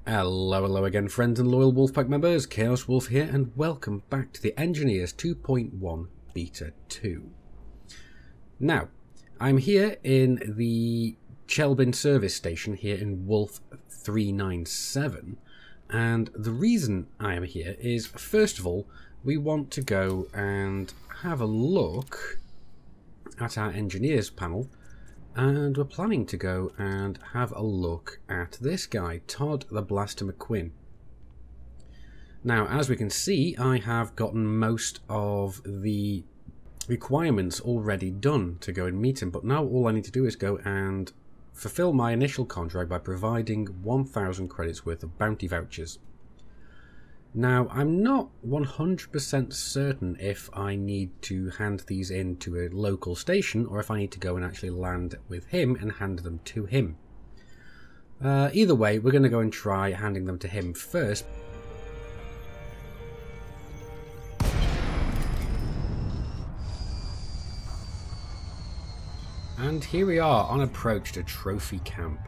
Hello again, friends and loyal Wolfpack members. Chaos Wolf here, and welcome back to the Engineers 2.1 Beta 2. Now, I'm here in the Chelbin service station here in Wolf 397, and the reason I am here is, first of all, we want to go and have a look at our Engineers panel. And we're planning to go and have a look at this guy, Tod The Blaster McQuinn. Now, as we can see, I have gotten most of the requirements already done to go and meet him, but now all I need to do is go and fulfill my initial contract by providing 1,000 credits worth of bounty vouchers. Now, I'm not 100% certain if I need to hand these in to a local station or if I need to go and actually land with him and hand them to him. Either way, we're going to go and try handing them to him first. And here we are on approach to Trophy Camp.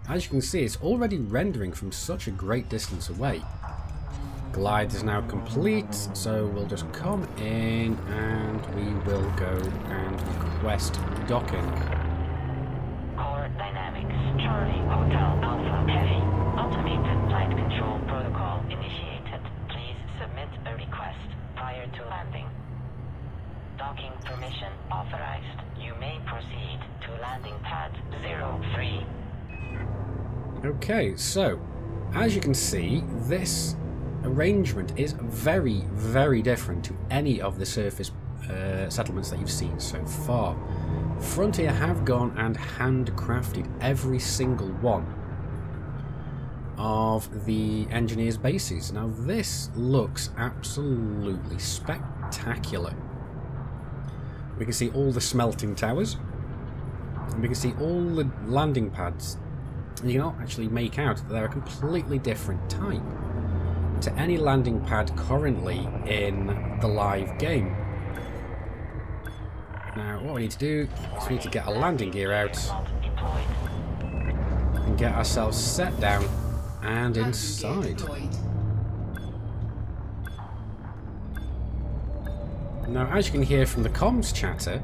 As you can see, it's already rendering from such a great distance away. Glide is now complete, so we'll just come in and we will go and request docking. Core Dynamics, Charlie Hotel Alpha Heavy, automated flight control protocol initiated. Please submit a request prior to landing. Docking permission authorized. You may proceed to landing pad 03. Okay, so as you can see, this arrangement is very, very different to any of the surface settlements that you've seen so far. Frontier have gone and handcrafted every single one of the engineers' bases. Now this looks absolutely spectacular. We can see all the smelting towers, and we can see all the landing pads. You cannot actually make out that they're a completely different type to any landing pad currently in the live game. Now what we need to do is we need to get our landing gear out and get ourselves set down and inside. Now, as you can hear from the comms chatter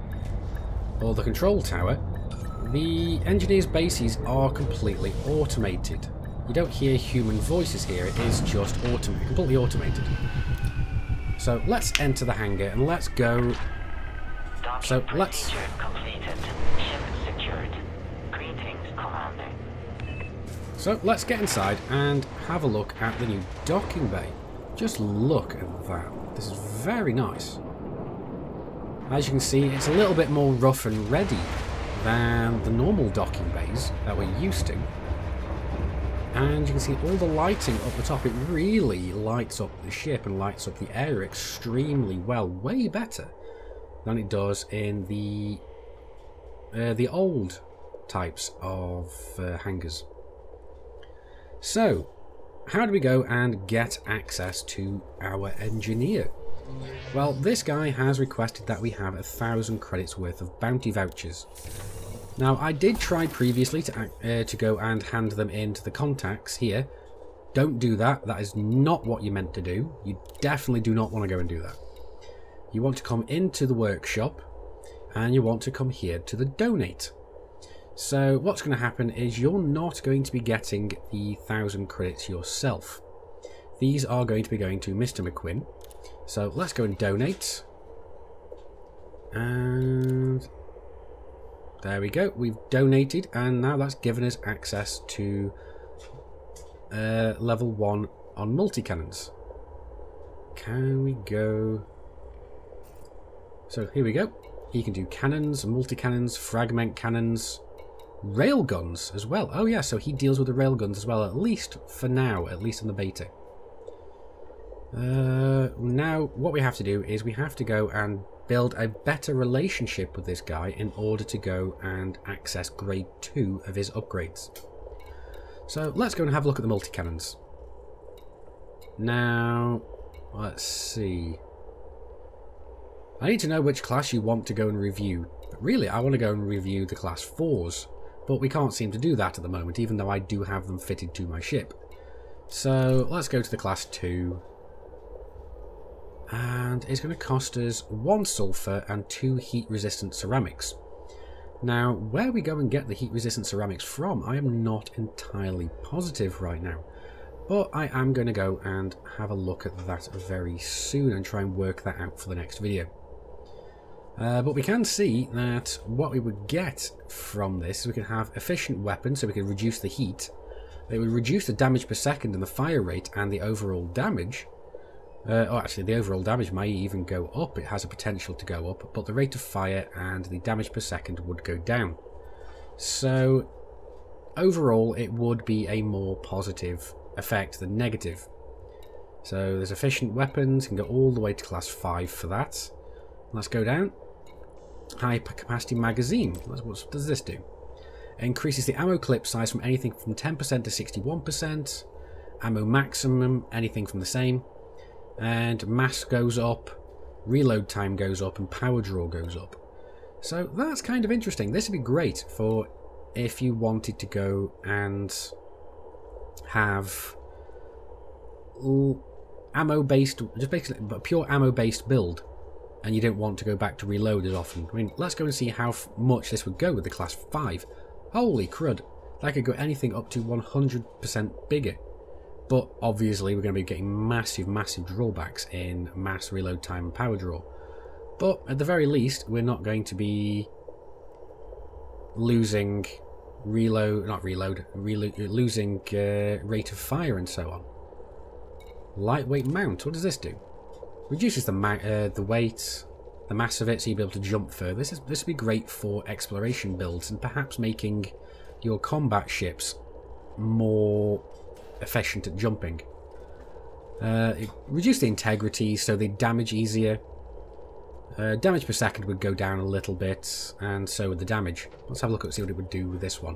or the control tower, the engineers' bases are completely automated. You don't hear human voices here, it is just completely automated. So let's enter the hangar and let's go. So let's completed. Ship secured. Greetings, Commander. So let's get inside and have a look at the new docking bay. Just look at that. This is very nice. As you can see, it's a little bit more rough and ready than the normal docking bays that we're used to. And you can see all the lighting up the top. It really lights up the ship and lights up the area extremely well. Way better than it does in the old types of hangars. So, how do we go and get access to our engineer? Well, this guy has requested that we have 1,000 credits worth of bounty vouchers. Now, I did try previously to go and hand them in to the contacts here. Don't do that. That is not what you meant to do. You definitely do not want to go and do that. You want to come into the workshop and you want to come here to the donate. So what's going to happen is you're not going to be getting the 1,000 credits yourself. These are going to be going to Mr. McQuinn. So let's go and donate. And there we go, we've donated, and now that's given us access to level 1 on Multicannons. Can we go? So here we go. He can do cannons, multi-cannons, fragment cannons, railguns as well. Oh yeah, so he deals with the railguns as well, at least for now, at least in the beta. Now what we have to do is we have to go and build a better relationship with this guy in order to go and access grade 2 of his upgrades. So let's go and have a look at the multi-cannons. Now, let's see. I need to know which class you want to go and review. But really, I want to go and review the class 4s. but we can't seem to do that at the moment, even though I do have them fitted to my ship. So let's go to the class 2. And it's going to cost us 1 sulfur and 2 heat-resistant ceramics. Now, where we go and get the heat-resistant ceramics from, I am not entirely positive right now. But I am going to go and have a look at that very soon and try and work that out for the next video. But we can see that what we would get from this is we can have efficient weapons, so we can reduce the heat. It would reduce the damage per second and the fire rate and the overall damage. Actually, the overall damage may even go up. It has a potential to go up, but the rate of fire and the damage per second would go down. So, overall, it would be a more positive effect than negative. So, there's efficient weapons. You can go all the way to class 5 for that. Let's go down. High capacity magazine. What does this do? It increases the ammo clip size from anything from 10% to 61%. Ammo maximum, anything from the same. And mass goes up, reload time goes up, and power draw goes up. So that's kind of interesting. This would be great for if you wanted to go and have ammo-based, just basically a pure ammo-based build, and you don't want to go back to reload as often. I mean, let's go and see how much this would go with the class 5. Holy crud, that could go anything up to 100% bigger. But obviously we're going to be getting massive drawbacks in mass reload time and power draw. But at the very least, we're not going to be losing losing rate of fire and so on. Lightweight mount, what does this do? Reduces the weight, the mass of it, so you'll be able to jump further. This would be great for exploration builds and perhaps making your combat ships more efficient at jumping. It reduced the integrity, so they damage easier. Damage per second would go down a little bit, and so would the damage. Let's have a look at see what it would do with this one.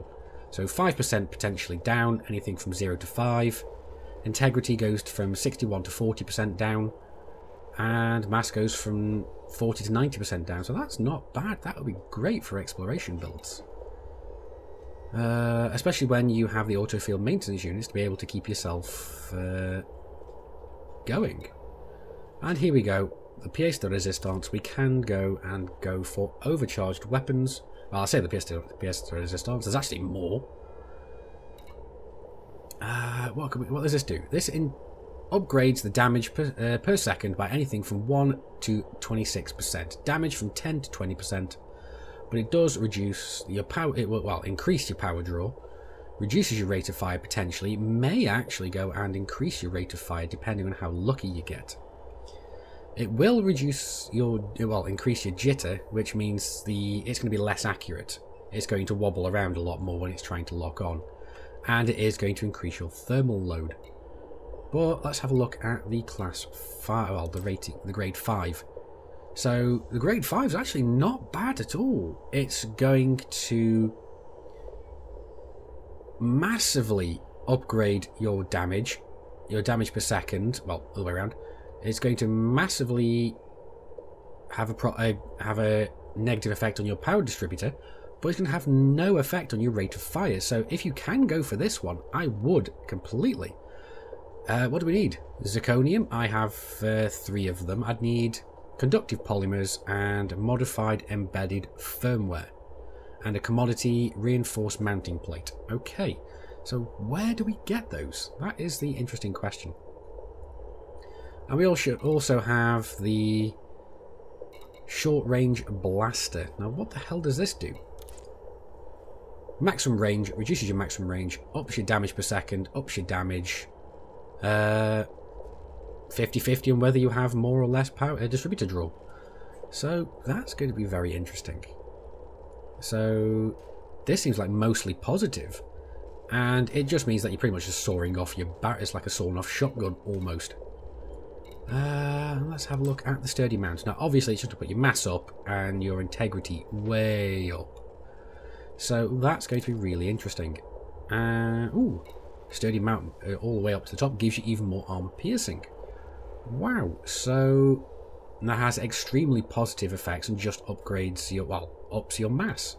So 5% potentially down, anything from 0 to 5. Integrity goes from 61 to 40% down, and mass goes from 40 to 90% down. So that's not bad. That would be great for exploration builds. Especially when you have the autofield maintenance units to be able to keep yourself going. And here we go. The pièce de résistance, we can go for overcharged weapons. Well, I'll say the pièce de résistance. There's actually more. What does this do? This upgrades the damage per second by anything from 1 to 26%. Damage from 10 to 20%. But it does reduce your power. It will, well, increase your power draw, reduces your rate of fire potentially. It may actually go and increase your rate of fire depending on how lucky you get. It will reduce your, well, increase your jitter, which means it's going to be less accurate. It's going to wobble around a lot more when it's trying to lock on, and it is going to increase your thermal load. But let's have a look at the class 5. Well, the grade 5. So the grade 5 is actually not bad at all. It's going to massively upgrade your damage per second. Well, all the way around. It's going to massively have a negative effect on your power distributor, but it's going to have no effect on your rate of fire. So if you can go for this one, I would completely. What do we need? Zirconium. I have 3 of them. I'd need conductive polymers and modified embedded firmware, and a commodity reinforced mounting plate. Okay, so where do we get those? That is the interesting question. And we all should also have the short range blaster. Now what the hell does this do? Maximum range, reduces your maximum range, ups your damage per second, ups your damage. 50-50 on whether you have more or less power distributor draw. So that's going to be very interesting. So this seems like mostly positive, and it just means that you're pretty much just sawing off your barrel. It's like a sawing off shotgun almost. Let's have a look at the sturdy mount. Now obviously it's just to put your mass up and your integrity way up. So that's going to be really interesting. Ooh, sturdy mount all the way up to the top gives you even more armor piercing. Wow, so that has extremely positive effects and just upgrades your, well, ups your mass.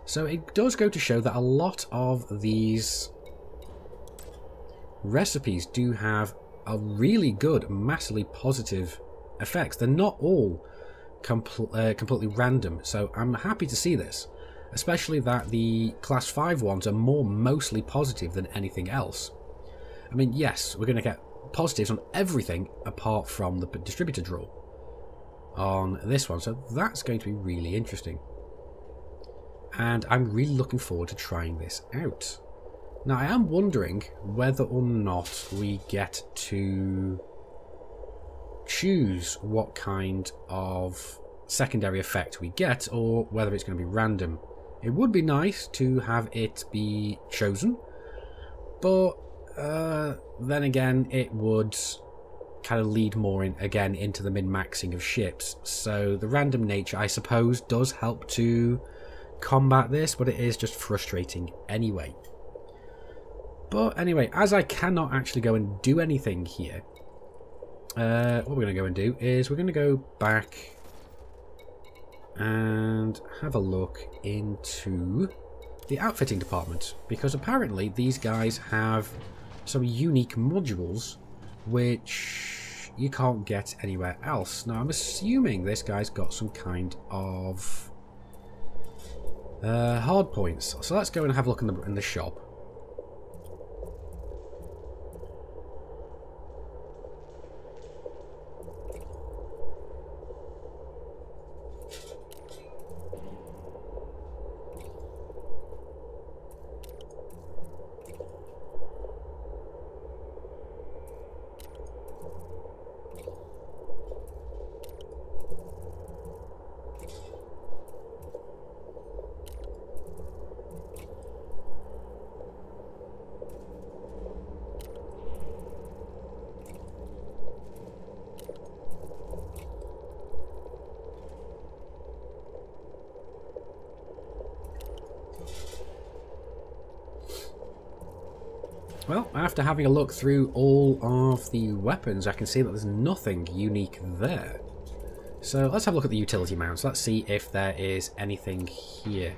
So it does go to show that a lot of these recipes do have a really good, massively positive effects. They're not all completely random, so I'm happy to see this, especially that the class 5 ones are mostly positive than anything else. I mean, yes, we're going to get positives on everything apart from the distributor draw on this one, so that's going to be really interesting. And I'm really looking forward to trying this out. Now, I am wondering whether or not we get to choose what kind of secondary effect we get, or whether it's going to be random. It would be nice to have it be chosen, but then again, it would kind of lead more into the min-maxing of ships. So the random nature, I suppose, does help to combat this, but it is just frustrating anyway. But anyway, as I cannot actually go and do anything here, what we're going to go and do is we're going to go back and have a look into the outfitting department, because apparently these guys have some unique modules which you can't get anywhere else. Now, I'm assuming this guy's got some kind of hard points. So let's go and have a look in the shop. Well, after having a look through all of the weapons, I can see that there's nothing unique there. So let's have a look at the utility mounts. Let's see if there is anything here.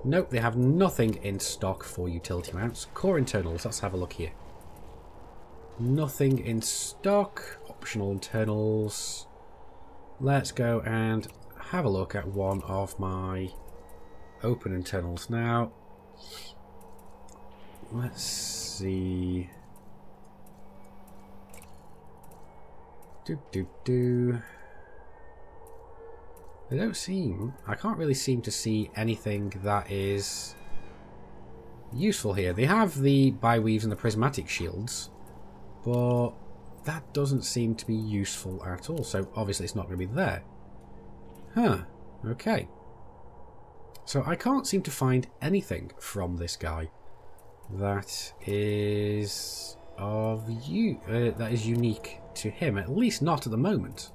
Nope, they have nothing in stock for utility mounts. Core internals, let's have a look here. Nothing in stock. Optional internals. Let's go and have a look at one of my open internals. Now, let's see. I can't really seem to see anything that is useful here. They have the bi-weaves and the prismatic shields, but that doesn't seem to be useful at all. So obviously it's not going to be there. Huh, okay. So I can't seem to find anything from this guy that is that is unique to him, at least not at the moment.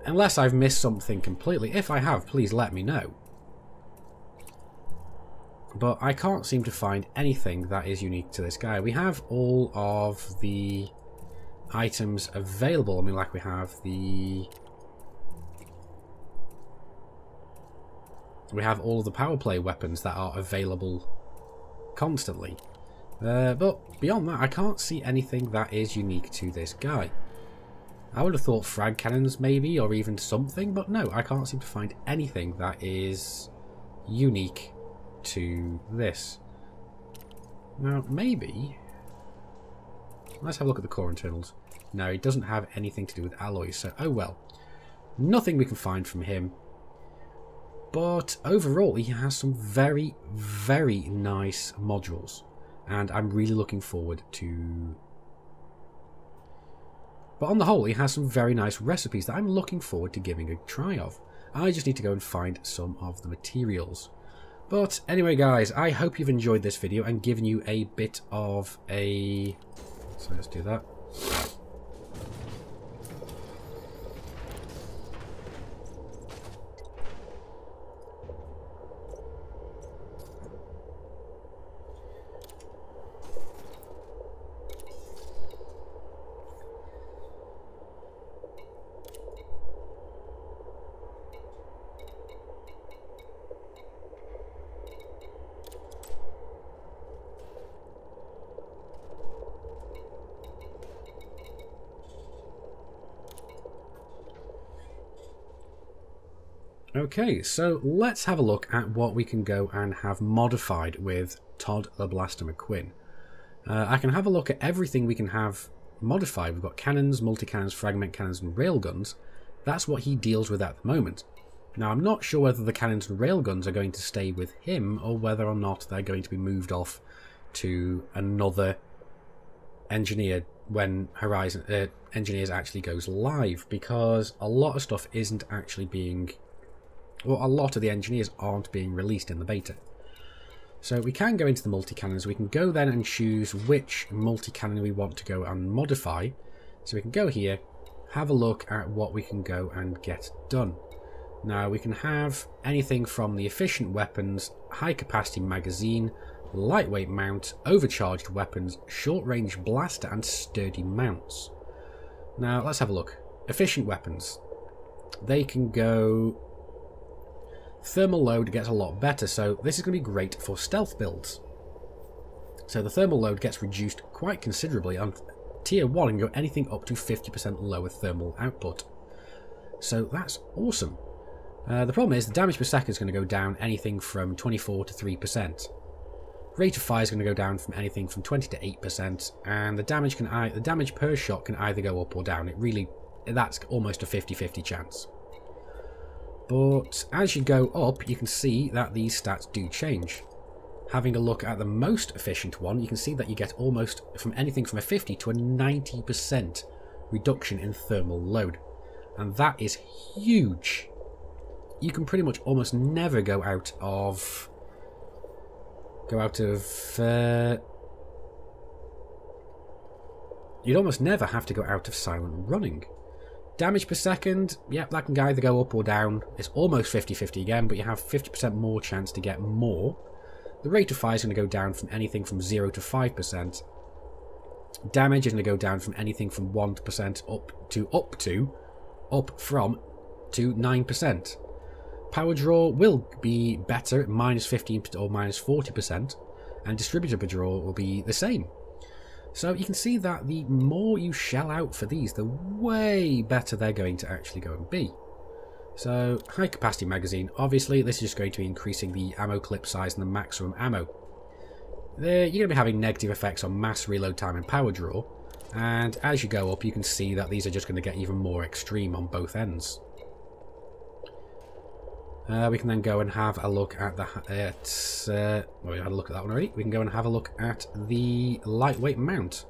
Unless I've missed something completely. If I have, please let me know. But I can't seem to find anything that is unique to this guy. We have all of the items available. I mean, like we have all of the power play weapons that are available constantly. But beyond that, I can't see anything that is unique to this guy. I would have thought frag cannons maybe, or even something, but no, I can't seem to find anything that is unique to this. Now, maybe... let's have a look at the core internals. No, he doesn't have anything to do with alloys, so oh well. Nothing we can find from him. But overall, he has some very, very nice modules. And I'm really looking forward to... But on the whole, he has some very nice recipes that I'm looking forward to giving a try of. I just need to go and find some of the materials. But anyway, guys, I hope you've enjoyed this video and given you a bit of a... so let's do that. Okay, so let's have a look at what we can go and have modified with Tod The Blaster McQuinn. I can have a look at everything we can have modified. We've got cannons, multi-cannons, fragment cannons, and railguns. That's what he deals with at the moment. Now, I'm not sure whether the cannons and railguns are going to stay with him or whether or not they're going to be moved off to another engineer when Horizon Engineers actually goes live, because a lot of stuff isn't actually being... well, a lot of the engineers aren't being released in the beta. So we can go into the multi-cannons. We can go then and choose which multi-cannon we want to go and modify. So we can go here, have a look at what we can go and get done. Now we can have anything from the efficient weapons, high capacity magazine, lightweight mount, overcharged weapons, short range blaster and sturdy mounts. Now let's have a look. Efficient weapons. They can go... thermal load gets a lot better, so this is going to be great for stealth builds. So the thermal load gets reduced quite considerably. On tier 1 and go anything up to 50% lower thermal output. So that's awesome. The problem is the damage per second is going to go down anything from 24 to 3%. Rate of fire is going to go down from anything from 20 to 8%, and the damage per shot can either go up or down. That's almost a 50-50 chance. But as you go up, you can see that these stats do change. Having a look at the most efficient one, you can see that you get almost from anything from a 50 to a 90% reduction in thermal load. And that is huge. You can pretty much almost never go out of... you'd almost never have to go out of silent running. Damage per second, yeah, that can either go up or down. It's almost 50-50 again, but you have 50% more chance to get more. The rate of fire is going to go down from anything from 0 to 5%. Damage is going to go down from anything from 1% up from 9%. Power draw will be better at -15% or -40%, and distributor per draw will be the same. So you can see that the more you shell out for these, the way better they're going to actually go and be. So, high capacity magazine, obviously this is just going to be increasing the ammo clip size and the maximum ammo. You're going to be having negative effects on mass reload time and power draw, and as you go up you can see that these are just going to get even more extreme on both ends. We can then go and have a look at the... well, we had a look at that one already. We can go and have a look at the lightweight mount.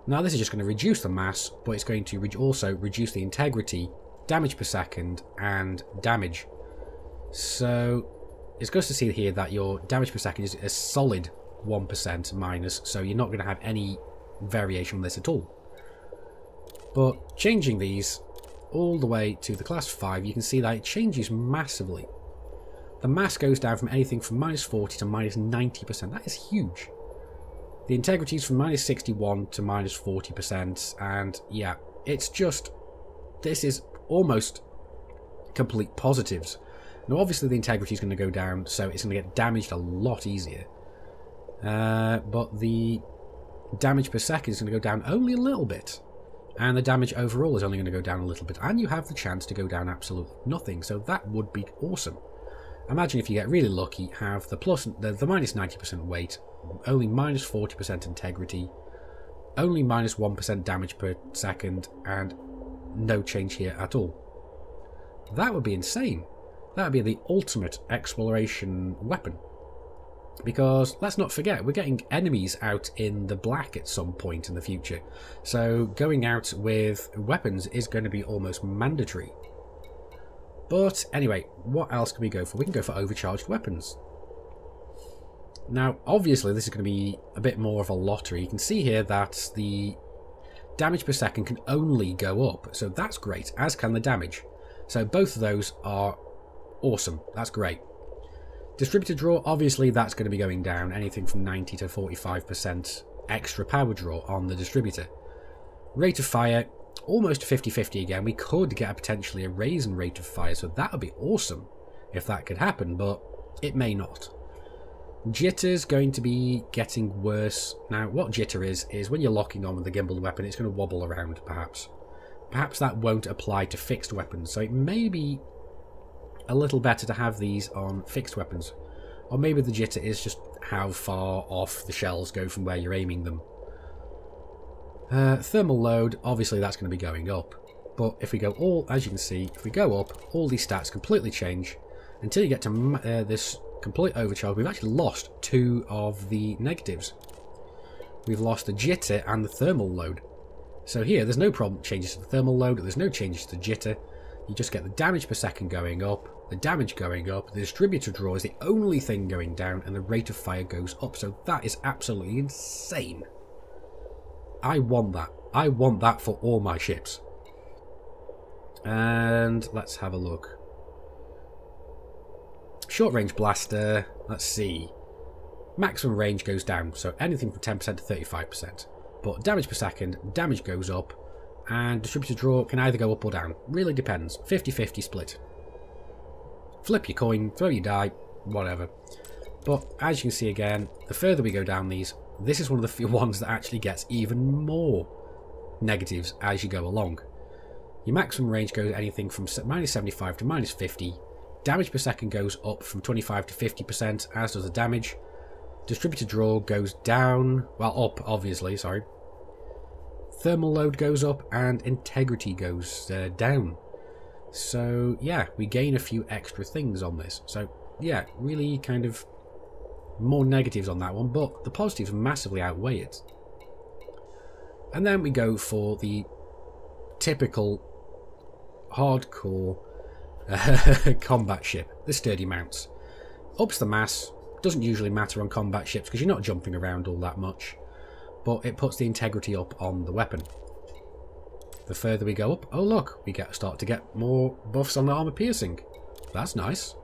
Now this is just going to reduce the mass, but it's going to also reduce the integrity, damage per second, and damage. So it's good to see here that your damage per second is a solid 1% minus, so you're not going to have any variation on this at all. But changing these all the way to the class 5, you can see that it changes massively. The mass goes down from anything from -40 to -90%. That is huge. The integrity is from -61 to -40%, and yeah, it's just... this is almost complete positives. Now obviously the integrity is going to go down, so it's going to get damaged a lot easier. But the damage per second is going to go down only a little bit. And the damage overall is only going to go down a little bit. And you have the chance to go down absolutely nothing. So that would be awesome. Imagine if you get really lucky, have the -90% weight, only -40% integrity, only -1% damage per second, and no change here at all. That would be insane. That would be the ultimate exploration weapon. Because, let's not forget, we're getting enemies out in the black at some point in the future. So, going out with weapons is going to be almost mandatory. But, anyway, what else can we go for? We can go for overcharged weapons. Now, obviously, this is going to be a bit more of a lottery. You can see here that the damage per second can only go up. So, that's great, as can the damage. So, both of those are awesome. That's great. Distributor draw, obviously that's going to be going down, anything from 90 to 45% extra power draw on the distributor. Rate of fire, almost 50-50 again. We could get potentially a raise in rate of fire, so that would be awesome if that could happen, but it may not. Jitter's going to be getting worse. Now, what jitter is when you're locking on with the gimbaled weapon, it's going to wobble around, perhaps. Perhaps that won't apply to fixed weapons, so it may be a little better to have these on fixed weapons. Or maybe the jitter is just how far off the shells go from where you're aiming them. Thermal load, obviously that's going to be going up. But if we go as you can see, if we go up, all these stats completely change. Until you get to this complete overcharge, we've actually lost 2 of the negatives. We've lost the jitter and the thermal load. So here, there's no problem changes to the thermal load, there's no changes to the jitter. You just get the damage per second going up, the damage going up, the distributor draw is the only thing going down, and the rate of fire goes up. So that is absolutely insane. I want that. I want that for all my ships. And let's have a look. Short range blaster, let's see. Maximum range goes down, so anything from 10% to 35%. But damage per second, damage goes up, and distributor draw can either go up or down. Really depends. 50-50 split. Flip your coin, throw your die, whatever. But as you can see again, the further we go down these, this is one of the few ones that actually gets even more negatives as you go along. Your maximum range goes anything from -75 to -50. Damage per second goes up from 25 to 50%, as does the damage. Distributor draw goes down, well, up, obviously, sorry. Thermal load goes up, and integrity goes down. So, yeah, we gain a few extra things on this. So, yeah, really kind of more negatives on that one, but the positives massively outweigh it. And then we go for the typical hardcore combat ship, the sturdy mounts. Ups the mass, doesn't usually matter on combat ships because you're not jumping around all that much, but it puts the integrity up on the weapon. The further we go up, oh look, we start to get more buffs on the armor piercing. That's nice.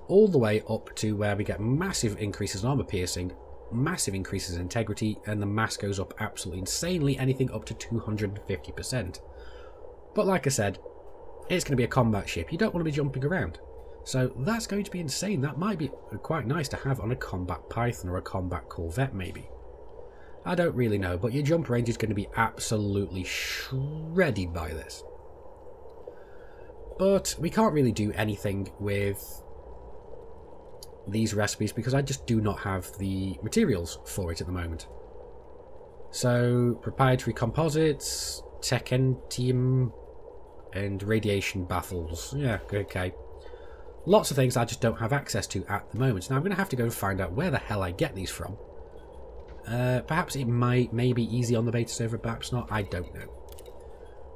All the way up to where we get massive increases in armor piercing, massive increases in integrity, and the mass goes up absolutely insanely, anything up to 250%. But like I said, it's going to be a combat ship. You don't want to be jumping around. So that's going to be insane. That might be quite nice to have on a combat Python or a combat Corvette maybe. I don't really know, but your jump range is going to be absolutely shredded by this. But we can't really do anything with these recipes because I just do not have the materials for it at the moment. So, proprietary composites, technetium, and radiation baffles. Yeah, okay. Lots of things I just don't have access to at the moment. Now I'm going to have to go and find out where the hell I get these from. Perhaps it may be easy on the beta server, perhaps not, I don't know.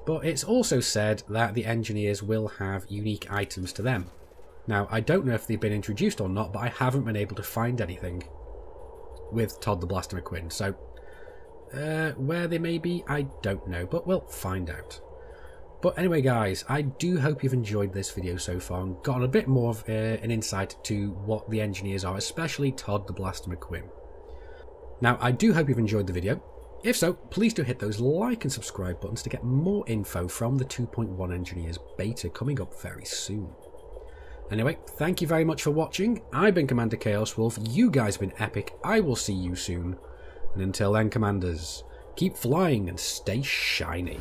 But it's also said that the engineers will have unique items to them. Now, I don't know if they've been introduced or not, but I haven't been able to find anything with Tod The Blaster McQuinn. So, where they may be, I don't know, but we'll find out. But anyway, guys, I do hope you've enjoyed this video so far and gotten a bit more of an insight to what the engineers are, especially Tod The Blaster McQuinn. Now, I do hope you've enjoyed the video. If so, please do hit those like and subscribe buttons to get more info from the 2.1 Engineers beta coming up very soon. Anyway, thank you very much for watching. I've been Commander Chaos Wolf. You guys have been epic. I will see you soon. And until then, Commanders, keep flying and stay shiny.